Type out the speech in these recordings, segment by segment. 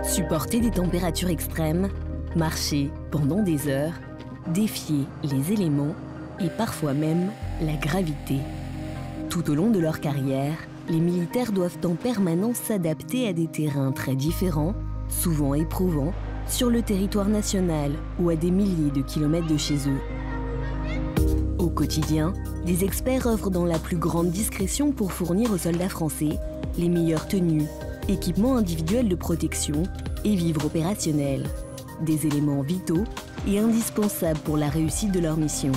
Supporter des températures extrêmes, marcher pendant des heures, défier les éléments et parfois même la gravité. Tout au long de leur carrière, les militaires doivent en permanence s'adapter à des terrains très différents, souvent éprouvants, sur le territoire national ou à des milliers de kilomètres de chez eux. Au quotidien, les experts œuvrent dans la plus grande discrétion pour fournir aux soldats français les meilleures tenues, équipements individuels de protection et vivres opérationnels, des éléments vitaux et indispensables pour la réussite de leur mission.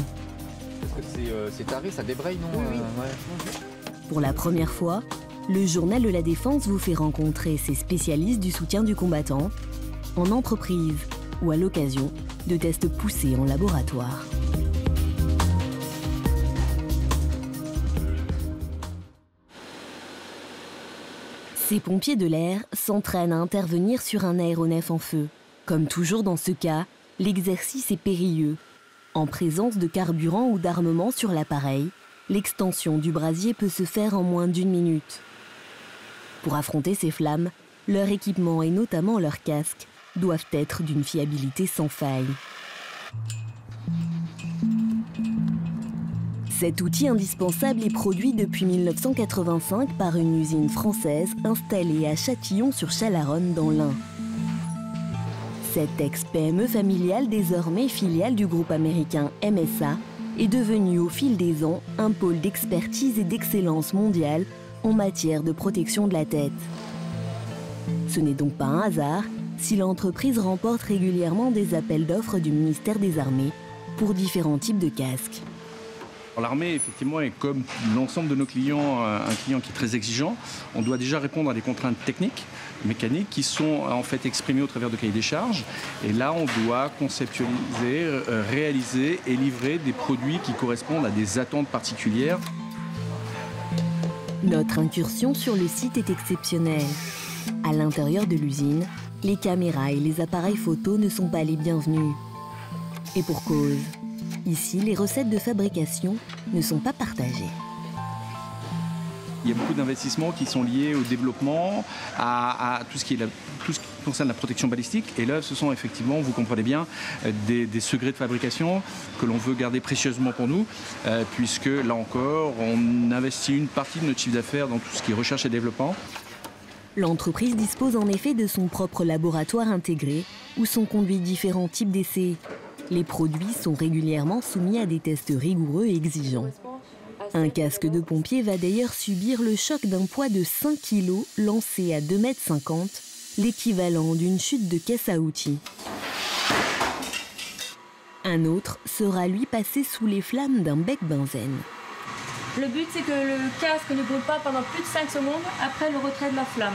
Parce que c'est taré, ça débraye, non? Oui. Ouais. Pour la première fois, le Journal de la Défense vous fait rencontrer ces spécialistes du soutien du combattant, en entreprise ou à l'occasion de tests poussés en laboratoire. Ces pompiers de l'air s'entraînent à intervenir sur un aéronef en feu. Comme toujours dans ce cas, l'exercice est périlleux. En présence de carburant ou d'armement sur l'appareil, l'extension du brasier peut se faire en moins d'1 minute. Pour affronter ces flammes, leur équipement et notamment leur casque doivent être d'une fiabilité sans faille. Cet outil indispensable est produit depuis 1985 par une usine française installée à Châtillon-sur-Chalaronne dans l'Ain. Cette ex-PME familiale, désormais filiale du groupe américain MSA, est devenue au fil des ans un pôle d'expertise et d'excellence mondiale en matière de protection de la tête. Ce n'est donc pas un hasard si l'entreprise remporte régulièrement des appels d'offres du ministère des Armées pour différents types de casques. L'armée, effectivement, est comme l'ensemble de nos clients, un client qui est très exigeant. On doit déjà répondre à des contraintes techniques, mécaniques, qui sont en fait exprimées au travers de cahiers des charges. Et là, on doit conceptualiser, réaliser et livrer des produits qui correspondent à des attentes particulières. Notre incursion sur le site est exceptionnelle. À l'intérieur de l'usine, les caméras et les appareils photo ne sont pas les bienvenus. Et pour cause. Ici, les recettes de fabrication ne sont pas partagées. Il y a beaucoup d'investissements qui sont liés au développement, à tout ce qui concerne la protection balistique. Et là, ce sont effectivement, vous comprenez bien, des secrets de fabrication que l'on veut garder précieusement pour nous, puisque là encore, on investit une partie de notre chiffre d'affaires dans tout ce qui est recherche et développement. L'entreprise dispose en effet de son propre laboratoire intégré où sont conduits différents types d'essais. Les produits sont régulièrement soumis à des tests rigoureux et exigeants. Un casque de pompier va d'ailleurs subir le choc d'un poids de 5 kg lancé à 2,50 m, l'équivalent d'une chute de caisse à outils. Un autre sera lui passé sous les flammes d'un bec benzène. Le but, c'est que le casque ne brûle pas pendant plus de 5 secondes après le retrait de la flamme.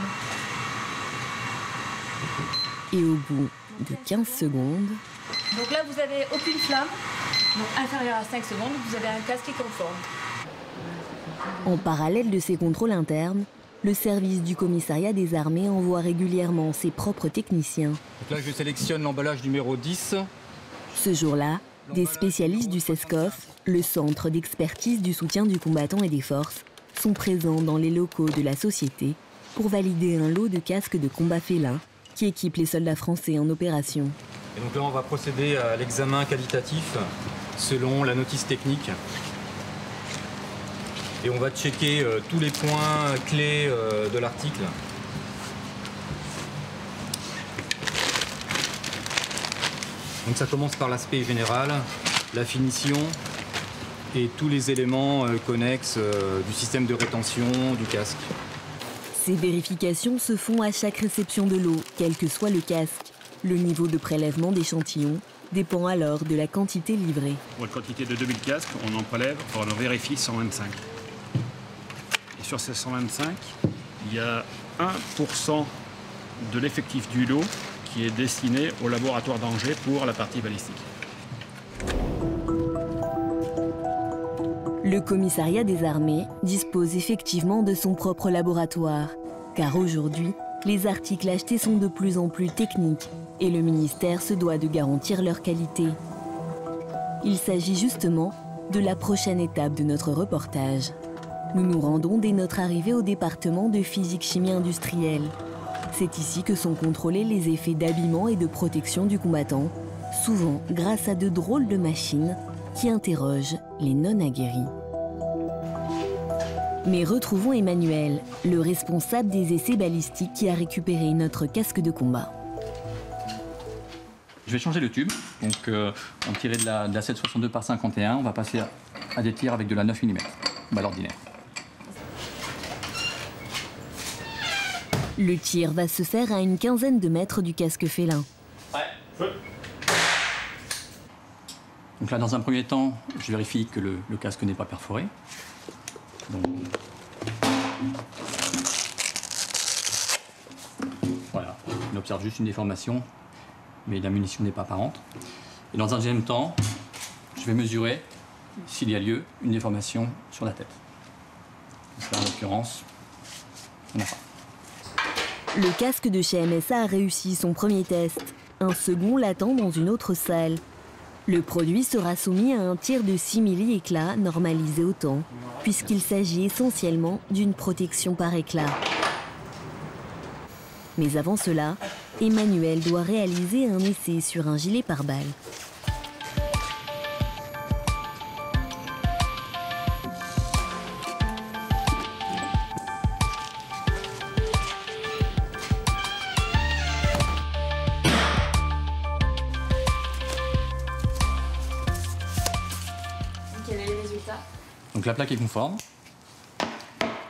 Et au bout de 15 secondes... Donc là, vous n'avez aucune flamme, donc inférieure à 5 secondes, vous avez un casque qui est conforme. En parallèle de ces contrôles internes, le service du commissariat des armées envoie régulièrement ses propres techniciens. Donc là, je sélectionne l'emballage numéro 10. Ce jour-là, des spécialistes du CESCOF, le centre d'expertise du soutien du combattant et des forces, sont présents dans les locaux de la société pour valider un lot de casques de combat félin qui équipent les soldats français en opération. Et donc là, on va procéder à l'examen qualitatif selon la notice technique. Et on va checker tous les points clés de l'article. Donc ça commence par l'aspect général, la finition et tous les éléments connexes du système de rétention du casque. Ces vérifications se font à chaque réception de l'eau, quel que soit le casque. Le niveau de prélèvement d'échantillons dépend alors de la quantité livrée. Pour une quantité de 2000 casques, on en prélève, on en vérifie 125. Et sur ces 125, il y a 1% de l'effectif du lot qui est destiné au laboratoire d'Angers pour la partie balistique. Le commissariat des armées dispose effectivement de son propre laboratoire, car aujourd'hui, les articles achetés sont de plus en plus techniques et le ministère se doit de garantir leur qualité. Il s'agit justement de la prochaine étape de notre reportage. Nous nous rendons dès notre arrivée au département de physique-chimie industrielle. C'est ici que sont contrôlés les effets d'habillement et de protection du combattant, souvent grâce à de drôles de machines qui interrogent les non-aguerris. Mais retrouvons Emmanuel, le responsable des essais balistiques qui a récupéré notre casque de combat. Je vais changer le tube. Donc, on tirait de la 7,62 par 51. On va passer à des tirs avec de la 9 mm, balle ordinaire. Le tir va se faire à une quinzaine de mètres du casque félin. Donc là, dans un premier temps, je vérifie que le casque n'est pas perforé. Donc, voilà, on observe juste une déformation, mais la munition n'est pas apparente. Et dans un deuxième temps, je vais mesurer, s'il y a lieu, une déformation sur la tête. Donc là, en l'occurrence, on n'a pas. Le casque de chez MSA a réussi son premier test. Un second l'attend dans une autre salle. Le produit sera soumis à un tir de simili-éclat normalisé au temps, puisqu'il s'agit essentiellement d'une protection par éclat. Mais avant cela, Emmanuel doit réaliser un essai sur un gilet pare-balles. Donc la plaque est conforme.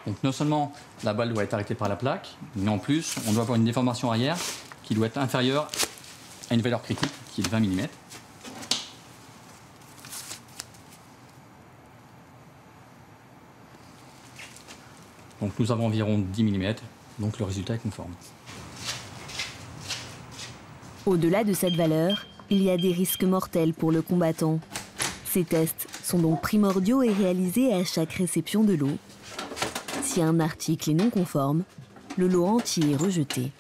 Donc non seulement la balle doit être arrêtée par la plaque, mais en plus on doit avoir une déformation arrière qui doit être inférieure à une valeur critique qui est de 20 mm. Donc nous avons environ 10 mm, donc le résultat est conforme. Au-delà de cette valeur, il y a des risques mortels pour le combattant. Ces tests sont donc primordiaux et réalisés à chaque réception de lot. Si un article est non conforme, le lot entier est rejeté.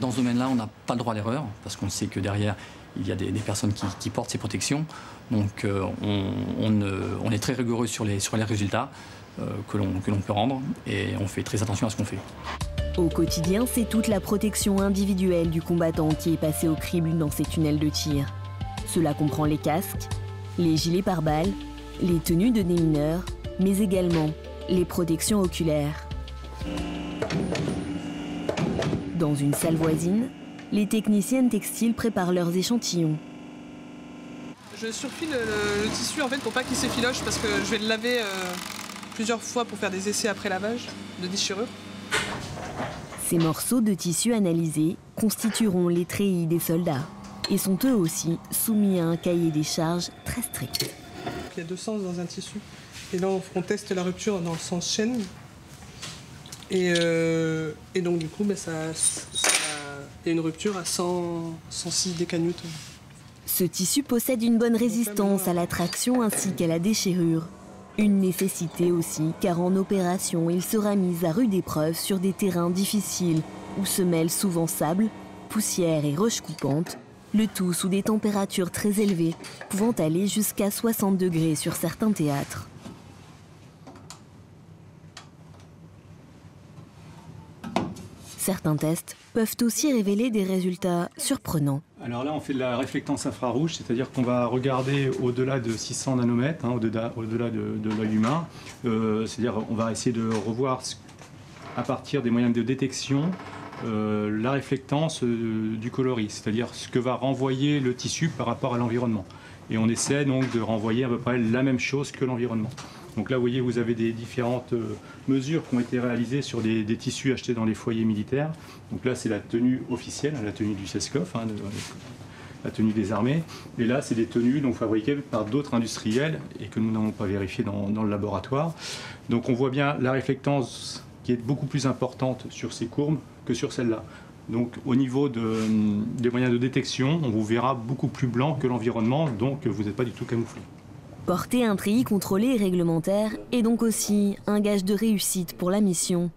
Dans ce domaine-là, on n'a pas le droit à l'erreur, parce qu'on sait que derrière, il y a des personnes qui portent ces protections. Donc on est très rigoureux sur les résultats que l'on peut rendre, et on fait très attention à ce qu'on fait. Au quotidien, c'est toute la protection individuelle du combattant qui est passée au crible dans ces tunnels de tir. Cela comprend les casques, les gilets pare-balles, les tenues de démineurs, mais également les protections oculaires. Dans une salle voisine, les techniciennes textiles préparent leurs échantillons. Je surfile le tissu en fait pour pas qu'il s'effiloche parce que je vais le laver plusieurs fois pour faire des essais après lavage de déchirure. Ces morceaux de tissu analysés constitueront les treillis des soldats et sont eux aussi soumis à un cahier des charges très strict. Il y a deux sens dans un tissu. Et là, on teste la rupture dans le sens chaîne. Et donc, du coup, il y a une rupture à 106 décanewtons. Ce tissu possède une bonne résistance à la traction ainsi qu'à la déchirure. Une nécessité aussi, car en opération, il sera mis à rude épreuve sur des terrains difficiles où se mêlent souvent sable, poussière et roches coupantes, le tout sous des températures très élevées, pouvant aller jusqu'à 60 degrés sur certains théâtres. Certains tests peuvent aussi révéler des résultats surprenants. Alors là, on fait de la réflectance infrarouge, c'est-à-dire qu'on va regarder au-delà de 600 nanomètres, au-delà de l'œil humain. C'est-à-dire qu'on va essayer de revoir, à partir des moyens de détection, la réflectance du coloris, c'est-à-dire ce que va renvoyer le tissu par rapport à l'environnement. Et on essaie donc de renvoyer à peu près la même chose que l'environnement. Donc là, vous voyez, vous avez des différentes mesures qui ont été réalisées sur des tissus achetés dans les foyers militaires. Donc là, c'est la tenue officielle, la tenue du CESCOF, la tenue des armées. Et là, c'est des tenues donc, fabriquées par d'autres industriels et que nous n'avons pas vérifiées dans le laboratoire. Donc on voit bien la réflectance qui est beaucoup plus importante sur ces courbes que sur celle-là. Donc au niveau des moyens de détection, on vous verra beaucoup plus blanc que l'environnement, donc vous n'êtes pas du tout camouflé. Porter un treillis contrôlé et réglementaire est donc aussi un gage de réussite pour la mission.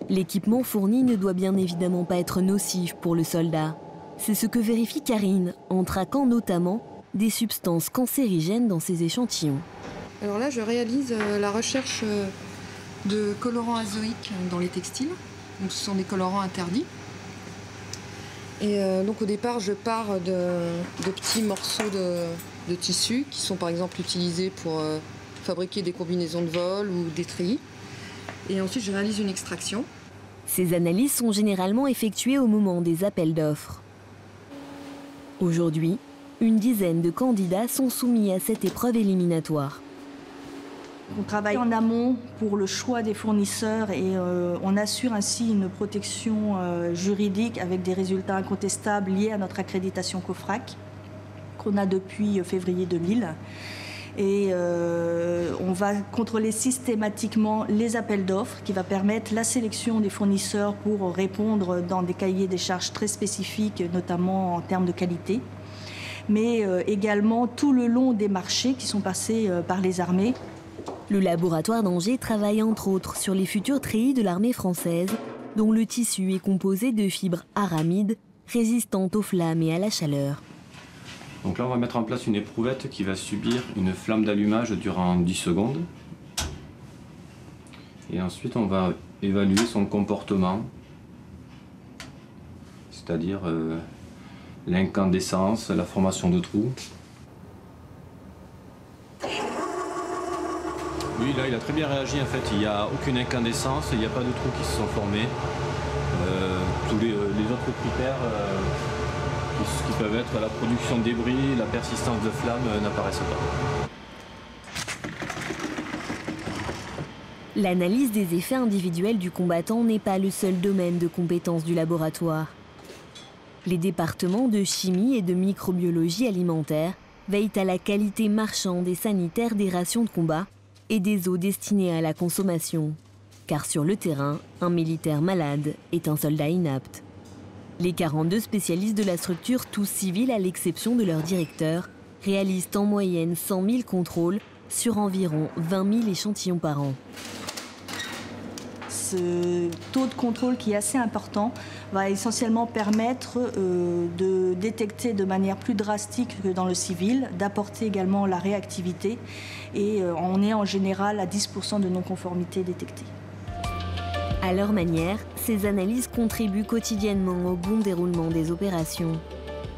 L'équipement fourni ne doit bien évidemment pas être nocif pour le soldat. C'est ce que vérifie Karine en traquant notamment des substances cancérigènes dans ses échantillons. Alors là, je réalise la recherche de colorants azoïques dans les textiles. Donc ce sont des colorants interdits. Et donc au départ, je pars de petits morceaux de tissu qui sont par exemple utilisés pour fabriquer des combinaisons de vol ou des treillis. Et ensuite, je réalise une extraction. Ces analyses sont généralement effectuées au moment des appels d'offres. Aujourd'hui, une dizaine de candidats sont soumis à cette épreuve éliminatoire. On travaille en amont pour le choix des fournisseurs et on assure ainsi une protection juridique avec des résultats incontestables liés à notre accréditation COFRAC qu'on a depuis février 2000. Et on va contrôler systématiquement les appels d'offres qui va permettre la sélection des fournisseurs pour répondre dans des cahiers des charges très spécifiques, notamment en termes de qualité, mais également tout le long des marchés qui sont passés par les armées. Le laboratoire d'Angers travaille entre autres sur les futurs treillis de l'armée française, dont le tissu est composé de fibres aramides résistantes aux flammes et à la chaleur. Donc là, on va mettre en place une éprouvette qui va subir une flamme d'allumage durant 10 secondes. Et ensuite, on va évaluer son comportement, c'est-à-dire l'incandescence, la formation de trous. Oui, là, il a très bien réagi en fait. Il n'y a aucune incandescence, il n'y a pas de trous qui se sont formés. Tous les autres critères qui peuvent être la production de débris, la persistance de flammes n'apparaissent pas. L'analyse des effets individuels du combattant n'est pas le seul domaine de compétence du laboratoire. Les départements de chimie et de microbiologie alimentaire veillent à la qualité marchande et sanitaire des rations de combat et des eaux destinées à la consommation. Car sur le terrain, un militaire malade est un soldat inapte. Les 42 spécialistes de la structure, tous civils à l'exception de leur directeur, réalisent en moyenne 100 000 contrôles sur environ 20 000 échantillons par an. Ce taux de contrôle qui est assez important va essentiellement permettre de détecter de manière plus drastique que dans le civil, d'apporter également la réactivité et on est en général à 10% de non-conformité détectée. À leur manière, ces analyses contribuent quotidiennement au bon déroulement des opérations.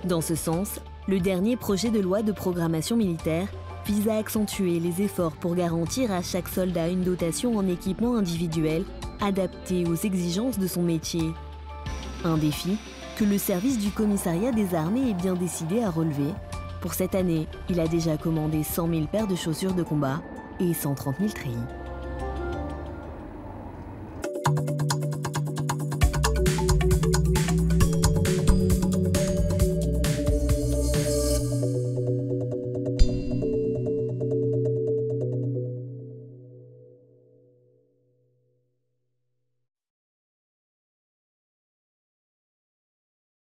Dans ce sens, le dernier projet de loi de programmation militaire vise à accentuer les efforts pour garantir à chaque soldat une dotation en équipement individuel adapté aux exigences de son métier. Un défi que le service du commissariat des armées est bien décidé à relever. Pour cette année, il a déjà commandé 100 000 paires de chaussures de combat et 130 000 treillis.